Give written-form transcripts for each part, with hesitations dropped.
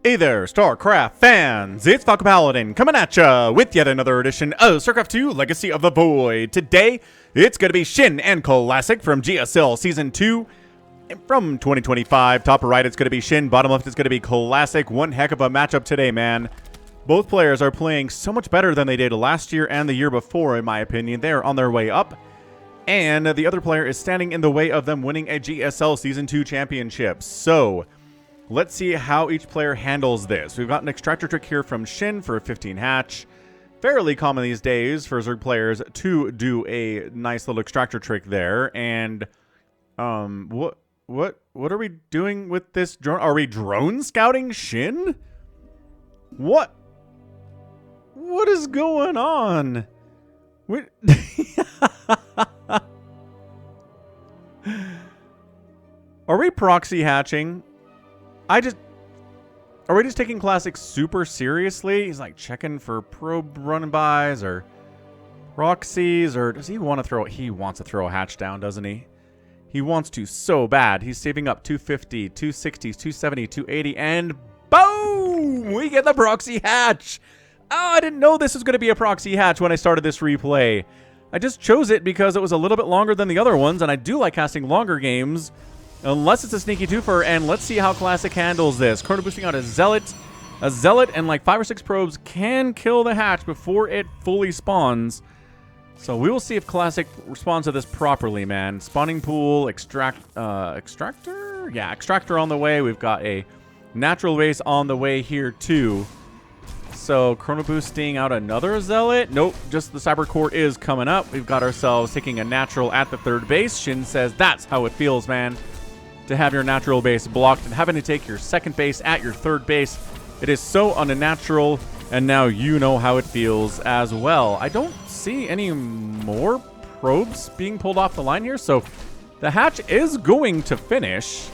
Hey there, StarCraft fans! It's falconpaladin coming at ya with yet another edition of StarCraft 2 Legacy of the Void. Today, it's going to be Shin and Classic from GSL Season 2 from 2025. Top right, it's going to be Shin. Bottom left, it's going to be Classic. One heck of a matchup today, man. Both players are playing so much better than they did last year and the year before, in my opinion. They are on their way up. And the other player is standing in the way of them winning a GSL Season 2 championship. So let's see how each player handles this. We've got an extractor trick here from Shin for a 15 hatch. Fairly common these days for Zerg players to do a nice little extractor trick there. And what are we doing with this drone? Are we drone scouting Shin? What is going on? Are we proxy hatching? Are we just taking Classic super seriously? He's like checking for probe run-bys or proxies, or does he want to throw? He wants to throw a hatch down, doesn't he? He wants to so bad. He's saving up 250, 260, 270, 280, and boom! We get the proxy hatch. Oh, I didn't know this was going to be a proxy hatch when I started this replay. I just chose it because it was a little bit longer than the other ones, and I do like casting longer games. Unless it's a sneaky twofer, and let's see how Classic handles this. Chrono boosting out a Zealot. A Zealot and like 5 or 6 probes can kill the hatch before it fully spawns. So we will see if Classic responds to this properly, man. Spawning pool, extractor? Yeah, extractor on the way. We've got a natural base on the way here too. So chrono boosting out another Zealot. Nope, just the Cyber Core is coming up. We've got ourselves taking a natural at the third base. Shin says that's how it feels, man, to have your natural base blocked and having to take your second base at your third base. It is so unnatural, and now you know how it feels as well. I don't see any more probes being pulled off the line here, so the hatch is going to finish.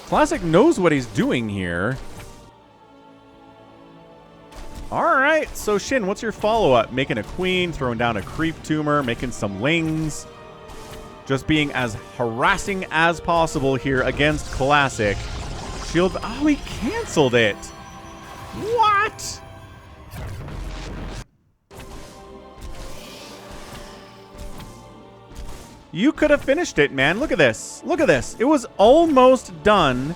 Classic knows what he's doing here. Alright, so Shin, what's your follow-up? Making a queen, throwing down a creep tumor, making some lings. Just being as harassing as possible here against Classic. Shield. Oh, he canceled it. What? You could have finished it, man. Look at this. Look at this. It was almost done.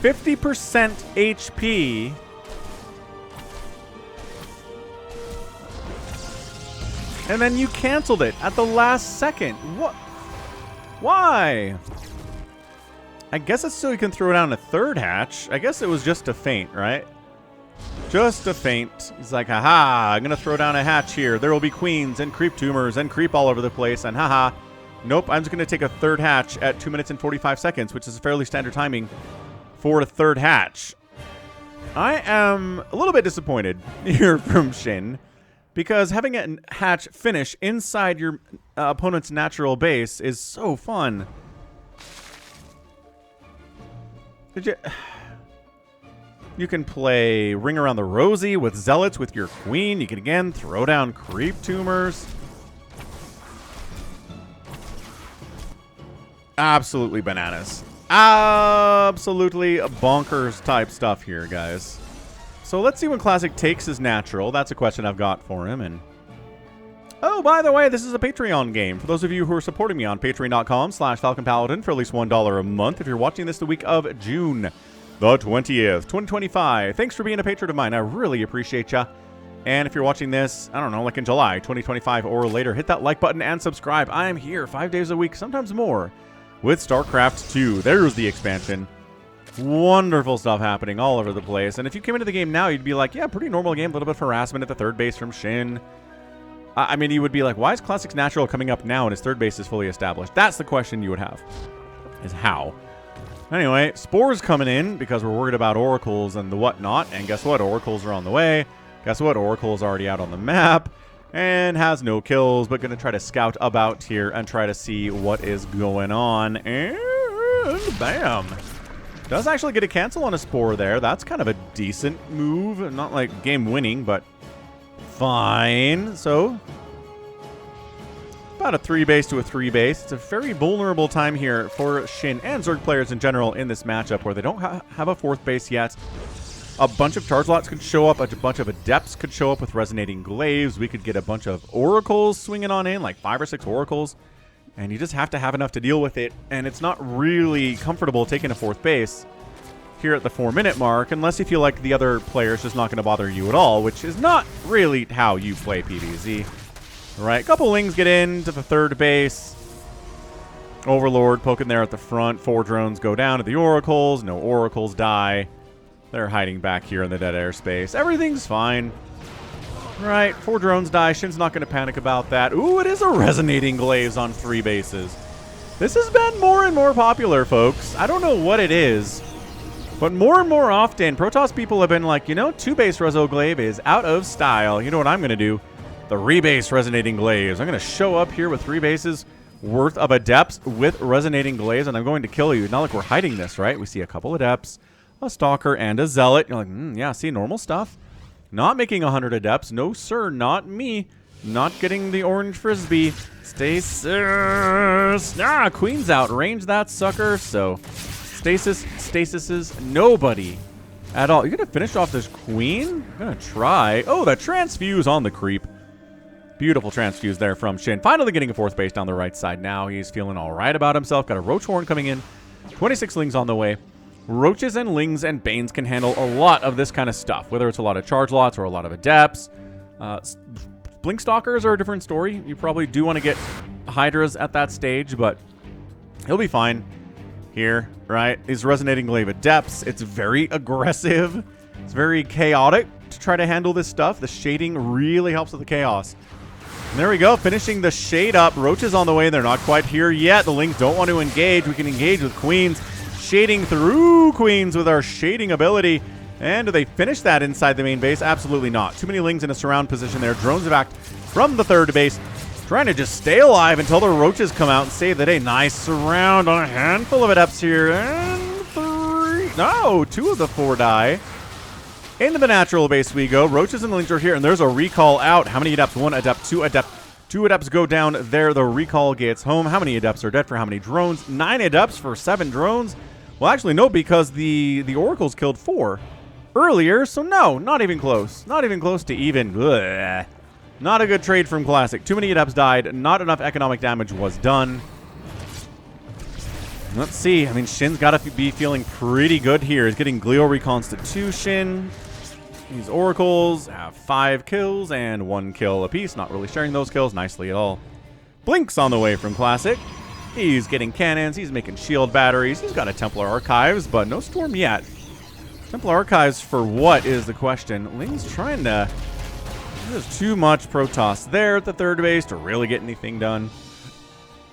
50% HP. And then you canceled it at the last second. What? Why? I guess it's so you can throw down a third hatch. I guess it was just a feint, right? Just a feint. He's like, haha, I'm going to throw down a hatch here. There will be queens and creep tumors and creep all over the place. And haha, nope, I'm just going to take a third hatch at 2 minutes and 45 seconds, which is fairly standard timing for a third hatch. I am a little bit disappointed here from Shin, because having a hatch finish inside your opponent's natural base is so fun. You can play Ring Around the Rosie with Zealots with your queen. You can again throw down creep tumors. Absolutely bananas. Absolutely bonkers type stuff here, guys. So let's see when Classic takes his natural. That's a question I've got for him. And oh, by the way, this is a Patreon game. For those of you who are supporting me on patreon.com/falconpaladin for at least $1 a month. If you're watching this the week of June the 20th, 2025, thanks for being a patron of mine. I really appreciate ya. And if you're watching this, I don't know, like in July 2025 or later, hit that like button and subscribe. I am here 5 days a week, sometimes more, with StarCraft 2. There's the expansion. Wonderful stuff happening all over the place. And if you came into the game now, you'd be like, yeah, pretty normal game. A little bit of harassment at the third base from Shin. I mean, you would be like, why is Classic's natural coming up now and his third base is fully established? That's the question you would have, is how. Anyway, Spores coming in because we're worried about oracles and the whatnot. And guess what? Oracles are on the way. Guess what? Oracle's already out on the map and has no kills, but going to try to scout about here and try to see what is going on. And bam. Does actually get a cancel on a Spore there. That's kind of a decent move. Not like game winning, but fine. So about a 3-base to a 3-base. It's a very vulnerable time here for Shin and Zerg players in general in this matchup where they don't have a 4th base yet. A bunch of charge lots could show up. A bunch of adepts could show up with resonating glaives. We could get a bunch of oracles swinging on in, like 5 or 6 oracles. And you just have to have enough to deal with it. And it's not really comfortable taking a 4th base here at the 4-minute mark unless you feel like the other player's just not going to bother you at all, which is not really how you play PvZ. Right, a couple lings get into the 3rd base. Overlord poking there at the front. 4 drones go down to the oracles. No oracles die. They're hiding back here in the dead airspace. Everything's fine. Right, 4 drones die. Shin's not going to panic about that. Ooh, it is a resonating glaives on 3 bases. This has been more and more popular, folks. I don't know what it is, but more and more often, Protoss people have been like, you know, 2-base reso glaive is out of style. You know what I'm going to do? The rebase resonating glaives. I'm going to show up here with 3 bases worth of adepts with resonating glaives, and I'm going to kill you. Not like we're hiding this, right? We see a couple adepts, a stalker, and a zealot. You're like, yeah, see, normal stuff. Not making 100 adepts. No, sir, not me. Not getting the orange frisbee. Stasis. Ah, queen's out. Range that sucker. So, stasis is nobody at all. You're going to finish off this queen? I'm going to try. Oh, the transfuse on the creep. Beautiful transfuse there from Shin. Finally getting a 4th base down the right side now. He's feeling all right about himself. Got a Roach Horn coming in. 26 lings on the way. Roaches and lings and banes can handle a lot of this kind of stuff, whether it's a lot of charge lots or a lot of adepts. Blink stalkers are a different story. You probably do want to get hydras at that stage, but he'll be fine here, right? These resonating glaive adepts. It's very aggressive. It's very chaotic to try to handle this stuff. The shading really helps with the chaos. And there we go, finishing the shade up. Roaches on the way. They're not quite here yet. The lings don't want to engage. We can engage with queens. Shading through queens with our shading ability. And do they finish that inside the main base? Absolutely not. Too many lings in a surround position there. Drones evac from the 3rd base. Trying to just stay alive until the roaches come out and save the day. Nice surround on a handful of adepts here. And 3. No, 2 of the 4 die. Into the natural base we go. Roaches and lings are here, and there's a recall out. How many adepts? 1 adept, 2 adept. 2 adepts go down there. The recall gets home. How many adepts are dead for how many drones? 9 adepts for 7 drones. Well, actually, no, because the oracles killed 4 earlier, so no, not even close. Not even close to even. Blech. Not a good trade from Classic. Too many adepts died. Not enough economic damage was done. Let's see. I mean, Shin's got to be feeling pretty good here. He's getting Glio Reconstitution. These oracles have 5 kills and 1 kill apiece. Not really sharing those kills nicely at all. Blink's on the way from Classic. He's getting cannons. He's making shield batteries. He's got a Templar Archives, but no Storm yet. Templar Archives for what is the question. Ling's trying to... There's too much Protoss there at the 3rd base to really get anything done.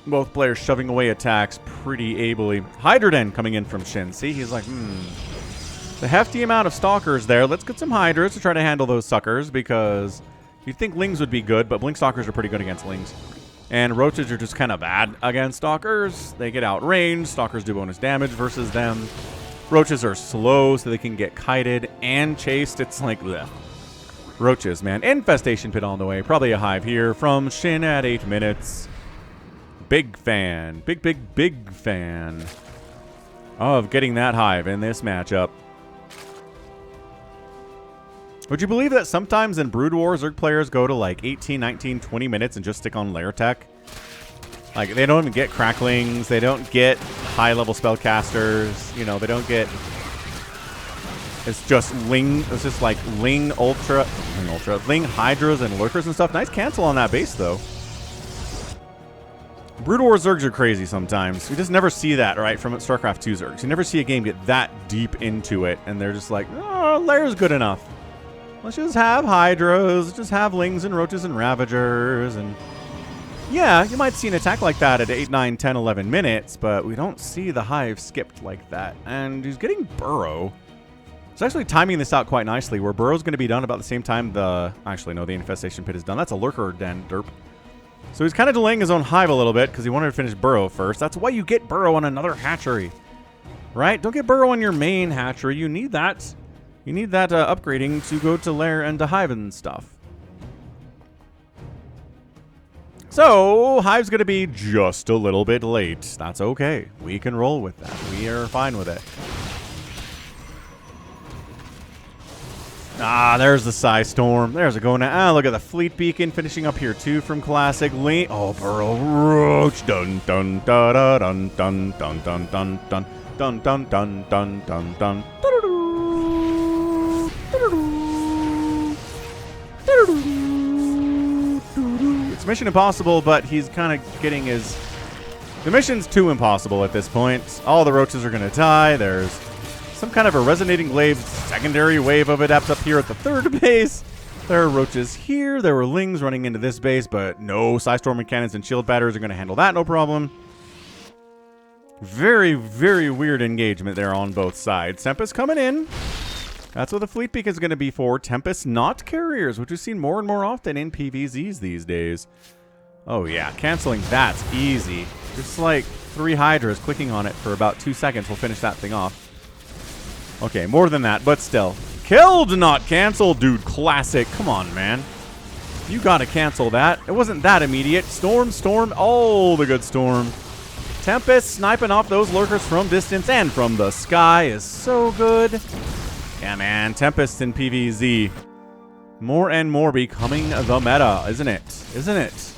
Both players shoving away attacks pretty ably. Hydroden coming in from Shin. See, he's like, the hefty amount of stalkers there. Let's get some hydras to try to handle those suckers, because you'd think lings would be good, but blink stalkers are pretty good against lings. And roaches are just kind of bad against stalkers. They get outranged. Stalkers do bonus damage versus them. Roaches are slow, so they can get kited and chased. It's like, bleh. Roaches, man. Infestation pit on the way. Probably a hive here from Shin at 8 minutes. Big fan. Big fan of getting that hive in this matchup. Would you believe that sometimes in Brood War, Zerg players go to like 18, 19, 20 minutes and just stick on lair tech? Like, they don't even get cracklings. They don't get high-level spellcasters. You know, they don't get... It's just Ling... It's just like Ling Ultra... Ling Hydras and Lurkers and stuff. Nice cancel on that base, though. Brood War Zergs are crazy sometimes. You just never see that, right, from StarCraft 2 Zergs. You never see a game get that deep into it, and they're just like, oh, lair's good enough. Let's just have Hydras, just have Lings and Roaches and Ravagers, and... Yeah, you might see an attack like that at 8, 9, 10, 11 minutes, but we don't see the hive skipped like that. And he's getting Burrow. It's actually timing this out quite nicely, where Burrow's going to be done about the same time the... Actually, no, the Infestation Pit is done. That's a Lurker Den, derp. So he's kind of delaying his own hive a little bit, because he wanted to finish Burrow first. That's why you get Burrow on another hatchery. Right? Don't get Burrow on your main hatchery. You need that. You need that upgrading to go to lair and to hive and stuff. So, Hive's going to be just a little bit late. That's okay. We can roll with that. We are fine with it. Ah, there's the Psy Storm. There's it going. Ah, look at the Fleet Beacon finishing up here too from Classic. Oh, Burrow Roach. Dun dun da da dun dun dun dun dun dun dun dun dun dun dun dun. It's Mission Impossible, but he's kind of getting his... The mission's too impossible at this point. All the roaches are going to die. There's some kind of a resonating glaive, secondary wave of adepts up here at the third base. There are roaches here. There were lings running into this base, but no Psystorm cannons and shield batteries are going to handle that, no problem. Very, very weird engagement there on both sides. Tempest coming in. That's what the Fleet Beacon is going to be for. Tempest not carriers, which we've seen more and more often in PvZs these days. Oh yeah, canceling that's easy. Just like 3 Hydras clicking on it for about 2 seconds will finish that thing off. Okay, more than that, but still. Killed, not canceled, dude. Classic. Come on, man. You gotta cancel that. It wasn't that immediate. Storm, storm. Oh, the good storm. Tempest sniping off those lurkers from distance and from the sky is so good. Yeah, man. Tempest in PvZ. More and more becoming the meta, isn't it? Isn't it?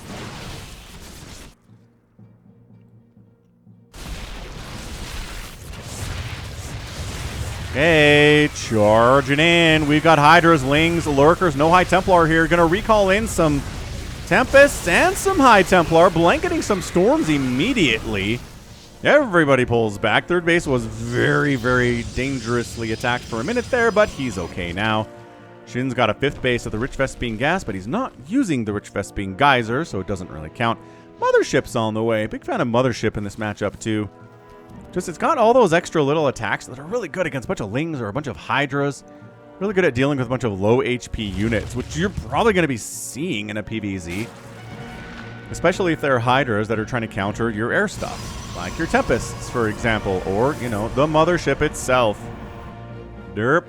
Okay, charging in. We've got Hydras, Lings, Lurkers, no High Templar here. Gonna recall in some Tempests and some High Templar, blanketing some Storms immediately. Everybody pulls back. Third base was very, very dangerously attacked for a minute there, but he's okay now. Shin's got a 5th base of the Rich Vespine Gas, but he's not using the Rich Vespine Geyser, so it doesn't really count. Mothership's on the way. Big fan of Mothership in this matchup, too. Just, it's got all those extra little attacks that are really good against a bunch of Lings or a bunch of Hydras. Really good at dealing with a bunch of low HP units, which you're probably going to be seeing in a PvZ. Especially if there are Hydras that are trying to counter your air stuff. Like your Tempests, for example. Or, you know, the Mothership itself. Derp.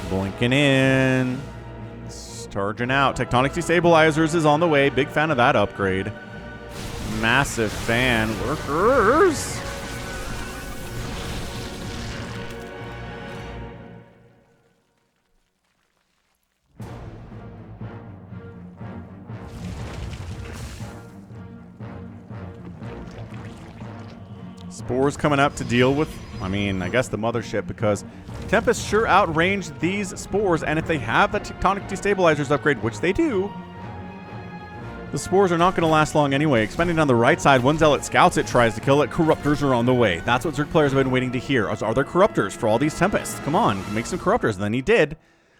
Blinking in. Charging out. Tectonic Destabilizers is on the way. Big fan of that upgrade. Massive fan. Lurkers. Spores coming up to deal with, I mean, I guess the Mothership, because Tempest sure outranged these Spores, and if they have the Tectonic Destabilizers upgrade, which they do, the Spores are not going to last long anyway. Expanding on the right side, one Zealot scouts it, tries to kill it. Corruptors are on the way. That's what Zerg players have been waiting to hear. Are there Corruptors for all these Tempests? Come on, make some Corruptors. And then he did.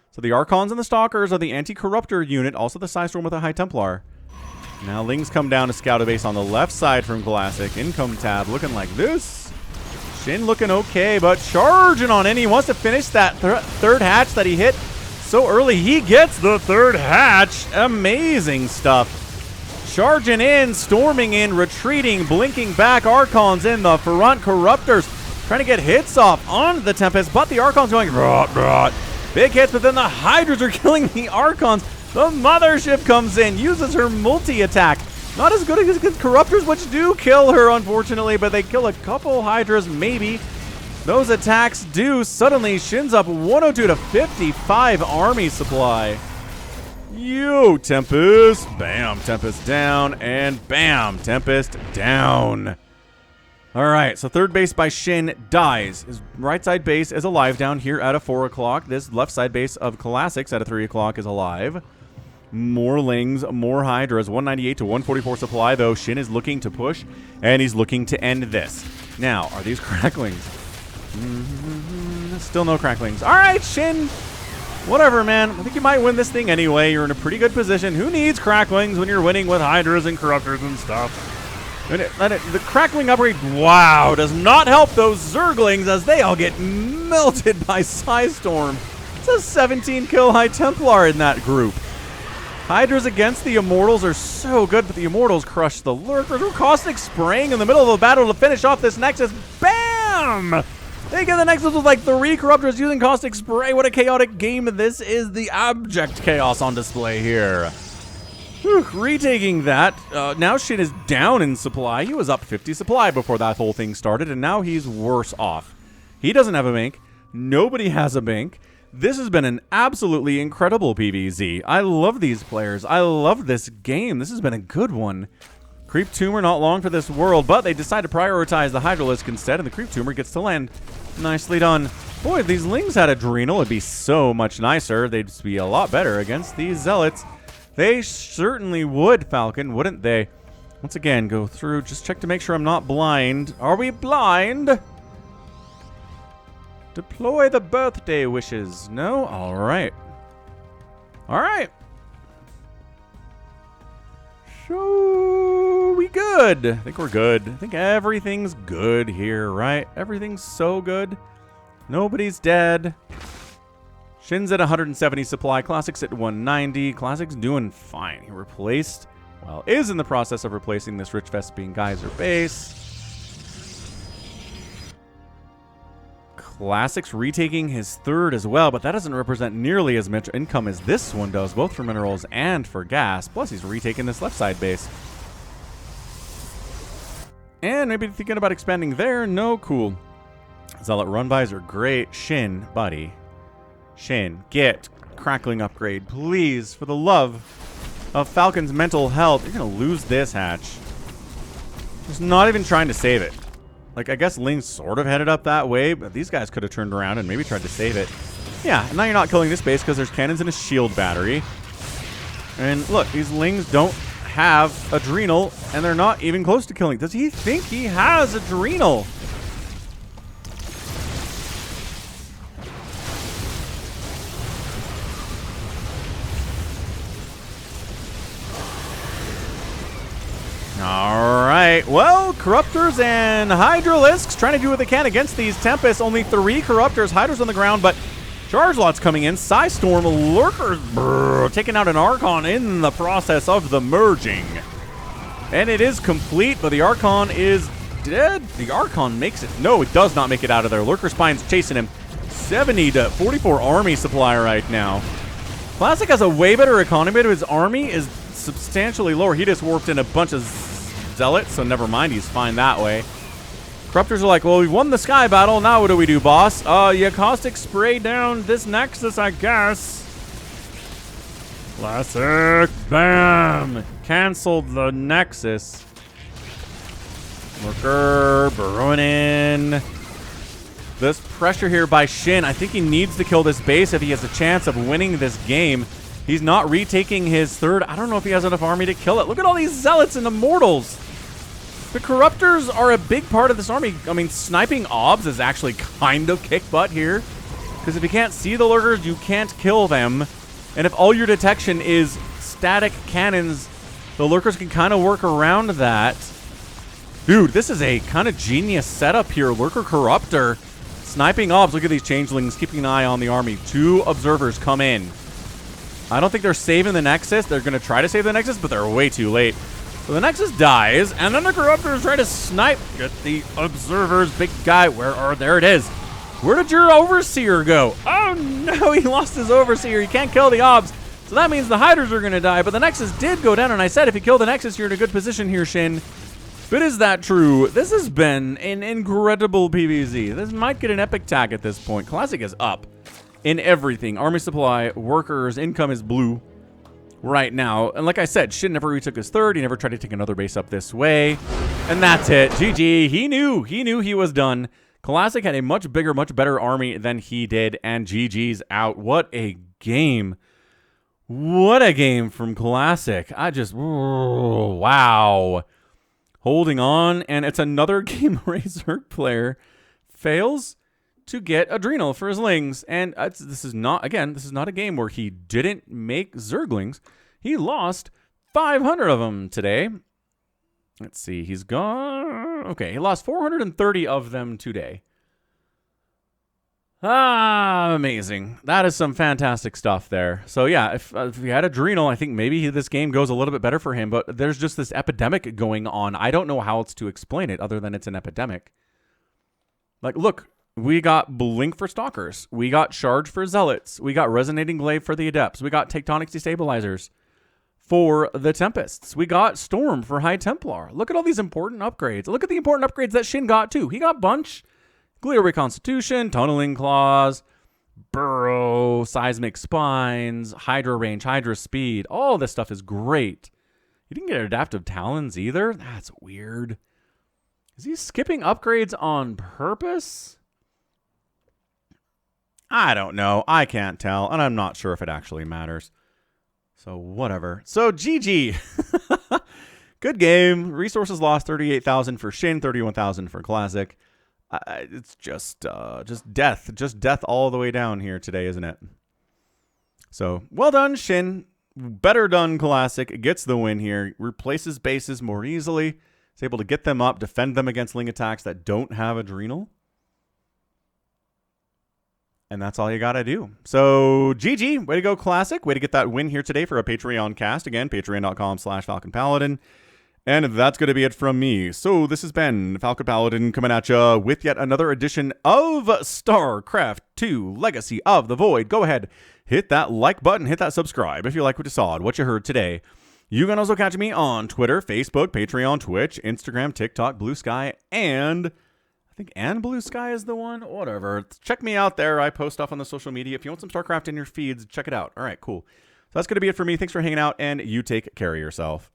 So the Archons and the Stalkers are the anti-Corruptor unit, also the Psystorm with a High Templar. Now Lings come down to scout a base on the left side from Classic. Income tab looking like this. Shin looking okay, but charging on in. He wants to finish that third hatch that he hit so early. He gets the third hatch. Amazing stuff. Charging in, storming in, retreating, blinking back. Archons in the front. Corruptors trying to get hits off on the Tempest, but the Archons going rot, rot. Big hits, but then the Hydras are killing the Archons. The Mothership comes in, uses her multi-attack. Not as good as Corruptors, which do kill her, unfortunately, but they kill a couple Hydras, maybe. Those attacks do. Suddenly, Shin's up 102 to 55 army supply. Yo, Tempest. Bam, Tempest down, and bam, Tempest down. All right, so third base by Shin dies. His right side base is alive down here at a 4 o'clock. This left side base of Classics at a 3 o'clock is alive. More Lings, more Hydras. 198 to 144 supply, though. Shin is looking to push, and he's looking to end this. Now, are these cracklings? Still no cracklings. All right, Shin. Whatever, man. I think you might win this thing anyway. You're in a pretty good position. Who needs cracklings when you're winning with Hydras and Corruptors and stuff? The crackling upgrade, wow, does not help those Zerglings as they all get melted by Psystorm. It's a 17 kill High Templar in that group. Hydras against the Immortals are so good, but the Immortals crush the Lurkers. Caustic spraying in the middle of the battle to finish off this Nexus. Bam! They get the Nexus with like 3 Corruptors using Caustic Spray. What a chaotic game. This is the abject chaos on display here. Whew, retaking that. Now Shin is down in supply. He was up 50 supply before that whole thing started, and now he's worse off. He doesn't have a bank. Nobody has a bank. This has been an absolutely incredible PvZ. I love these players. I love this game. This has been a good one. Creep Tumor not long for this world, but they decide to prioritize the Hydralisk instead, and the Creep Tumor gets to land. Nicely done. Boy, if these Lings had Adrenal, it'd be so much nicer. They'd be a lot better against these Zealots. They certainly would, Falcon, wouldn't they? Once again, go through. Just check to make sure I'm not blind. Are we blind? Deploy the birthday wishes. No? All right. All right. So we good. I think we're good. I think everything's good here, right? Everything's so good. Nobody's dead. Shin's at 170 supply. Classic's at 190. Classic's doing fine. He replaced, well, is in the process of replacing this Rich Vespine Geyser base. Classic's retaking his 3rd as well, but that doesn't represent nearly as much income as this one does, both for minerals and for gas. Plus, he's retaking this left side base. And maybe thinking about expanding there. No, cool. Zealot run-bys are great. Shin, buddy. Shin, get crackling upgrade, please, for the love of Falcon's mental health. You're going to lose this hatch. Just not even trying to save it. Like, I guess Ling's sort of headed up that way, but these guys could have turned around and maybe tried to save it. Yeah, and now you're not killing this base because there's cannons and a shield battery. And look, these Lings don't have Adrenal, and they're not even close to killing. Does he think he has Adrenal? Alright, well, Corruptors and Hydralisks trying to do what they can against these Tempests. Only 3 Corruptors, Hydras on the ground, but Charge Lots coming in. Psystorm, Lurkers, taking out an Archon in the process of the merging. And it is complete, but the Archon is dead. The Archon makes it. No, it does not make it out of there. Lurker Spine's chasing him. 70 to 44 army supply right now. Classic has a way better economy, but his army is substantially lower. He just warped in a bunch of Zealots, so never mind, he's fine that way. Corruptors are like, well, we won the sky battle, now what do we do, boss? You Caustic Spray down this Nexus, I guess. Classic, bam! Canceled the Nexus. Lurker, burrowing in. This pressure here by Shin, I think he needs to kill this base if he has a chance of winning this game. He's not retaking his 3rd. I don't know if he has enough army to kill it. Look at all these Zealots and Immortals. The Corruptors are a big part of this army. I mean, sniping Obs is actually kind of kick butt here. Because if you can't see the Lurkers, you can't kill them. And if all your detection is static cannons, the Lurkers can kind of work around that. Dude, this is a kind of genius setup here. Lurker Corruptor. Sniping Obs. Look at these changelings keeping an eye on the army. 2 observers come in. I don't think they're saving the Nexus. They're going to try to save the Nexus, but they're way too late. So the Nexus dies, and then the Corruptors try to snipe. Get the observers. Big guy. There it is. Where did your Overseer go? Oh, no, he lost his Overseer. He can't kill the Obs. So that means the Hydras are going to die, but the Nexus did go down, and I said if you kill the Nexus, you're in a good position here, Shin. But is that true? This has been an incredible PvZ. This might get an epic tag at this point. Classic is up in everything. Army supply, workers, income is blue right now. And like I said, Shin never retook his 3rd. He never tried to take another base up this way. And that's it. GG. He knew he was done. Classic had a much bigger, much better army than he did. And GG's out. What a game. What a game from Classic. Wow. Holding on. And it's another game where a Zerg player fails to get Adrenal for his Lings. And this is not a game where he didn't make Zerglings. He lost 500 of them today. Let's see, he's gone. Okay, he lost 430 of them today. Amazing. That is some fantastic stuff there. So yeah, if he had Adrenal, I think maybe this game goes a little bit better for him, but there's just this epidemic going on. I don't know how else to explain it other than it's an epidemic. Like, look, we got Blink for Stalkers. We got Charge for Zealots. We got Resonating Glaive for the Adepts. We got Tectonic Destabilizers for the Tempests. We got Storm for High Templar. Look at all these important upgrades. Look at the important upgrades that Shin got too. He got Bunch, Glider Reconstitution, Tunneling Claws, Burrow, Seismic Spines, Hydra Range, Hydra Speed. All this stuff is great. He didn't get Adaptive Talons either. That's weird. Is he skipping upgrades on purpose? I don't know. I can't tell, and I'm not sure if it actually matters. So whatever. So GG. Good game. Resources lost 38,000 for Shin, 31,000 for Classic. It's just death all the way down here today, isn't it? So well done, Shin. Better done, Classic. Gets the win here. Replaces bases more easily. Is able to get them up, defend them against Ling attacks that don't have Adrenal. And that's all you got to do. So GG. Way to go, Classic. Way to get that win here today for a Patreon cast. Again, patreon.com/falconpaladin. And that's going to be it from me. So this has been Falcon Paladin coming at you with yet another edition of StarCraft 2 Legacy of the Void. Go ahead, hit that like button, hit that subscribe if you like what you saw and what you heard today. You can also catch me on Twitter, Facebook, Patreon, Twitch, Instagram, TikTok, Blue Sky, and Blue Sky is the one. Whatever. Check me out there. I post stuff on the social media. If you want some StarCraft in your feeds, check it out. All right, cool. So that's going to be it for me. Thanks for hanging out, and you take care of yourself.